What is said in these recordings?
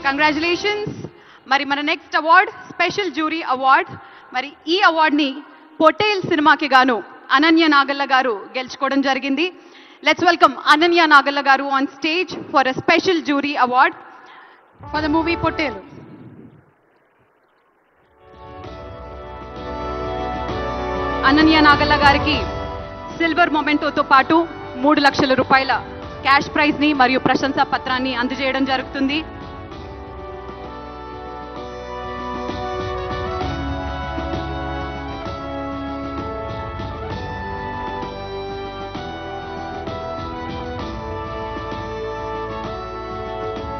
Congratulations. మరి మన next award special jury award. మరి ఈ అవార్డ్ని పొటేల్ సినిమాకి గాను అనన్య నాగల్ల గారు గెలుచుకోవడం జరిగింది. లెట్స్ వెల్కమ్ అనన్య నాగల్ల గారు on stage for a special jury award for the movie Potel. Ananya Nagalla గారికి సిల్వర్ మొమెంటోతో పాటు 3 లక్షల రూపాయల క్యాష్ ప్రైజ్ ని మరియు ప్రశంసా పత్రాన్ని అందజేయడం జరుగుతుంది.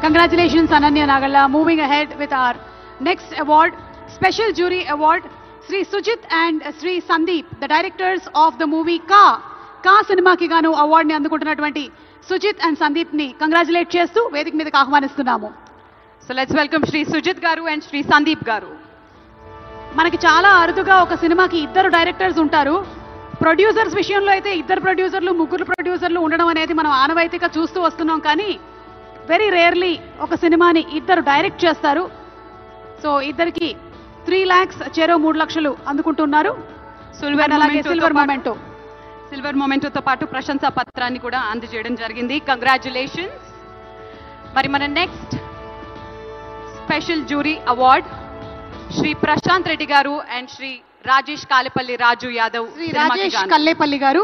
Congratulations, Ananya Nagalla. Moving ahead with our next award, Special Jury Award, Sri Sujit and Sri Sandeep, the directors of the movie Ka. Ka cinema ki gaanu award ni andukuntunnatuvanti Sujit and Sandeep ni congratulate chestu vedik meedaki ahwanistunnaamu. So let's welcome Sri Sujit garu and Sri Sandeep garu. మనకి చాలా అరుదుగా ఒక సినిమాకి ఇద్దరు directors ఉంటారు. Producers విషయంలో అయితే ఇద్దరు ప్రొడ్యూసర్లు, ముగ్గురు ప్రొడ్యూసర్లు ఉండడం అనేది మనం ఆనవాయితీగా చూస్తూ వస్తున్నాం. కానీ వెరీ రేర్లీ ఒక సినిమాని ఇద్దరు డైరెక్ట్ చేస్తారు. సో ఇద్దరికి 3 lakhs చెరో 3 లక్షలు అందుకుంటున్నారు. సిల్వర్ మొమెంటోతో పాటు ప్రశంసా పత్రాన్ని కూడా అందజేయడం జరిగింది. కంగ్రాచులేషన్స్. మరి మన next special jury award Shri Prashanth Reddy గారు అండ్ శ్రీ రాజేష్ కాలేపల్లి రాజు యాదవ్. శ్రీ రాజేష్ కల్లేపల్లి గారు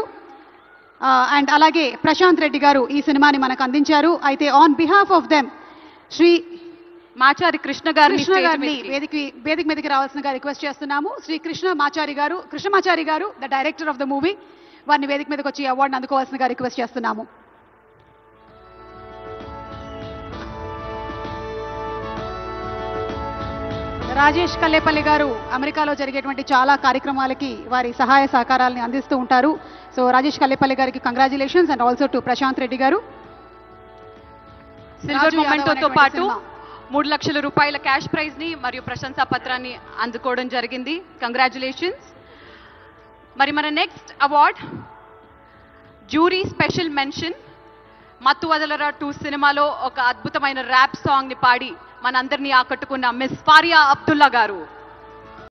అండ్ అలాగే ప్రశాంత్ రెడ్డి గారు ఈ సినిమాని మనకు అందించారు. అయితే on behalf of them Shri Machari Krishna గారిని వేదిక మీదకి రావాల్సిందిగా రిక్వెస్ట్ చేస్తున్నాము. శ్రీ కృష్ణమాచారి గారు the director of the movie, వారిని వేదిక మీదకి వచ్చి అవార్డుని అందుకోవాల్సిందిగా రిక్వెస్ట్ చేస్తున్నాము. రాజేష్ కల్లేపల్లి గారు అమెరికాలో జరిగేటువంటి చాలా కార్యక్రమాలకి వారి సహాయ సహకారాలని అందిస్తూ ఉంటారు. సో రాజేష్ కల్లేపల్లి గారికి congratulations and also to Prashanth Reddy గారు. సిల్వర్ మొమెంటోతో పాటు 3 లక్షల రూపాయల క్యాష్ ప్రైజ్ ని మరియు ప్రశంసా పత్రాన్ని అందుకోవడం జరిగింది. కంగ్రాచులేషన్స్. మరి మన next award jury special mention. మత్తు వదలరా 2 సినిమాలో ఒక అద్భుతమైన ర్యాప్ సాంగ్ ని పాడి మనందరినీ ఆకట్టుకున్న మిస్ ఫారియా అబ్దుల్లా గారు.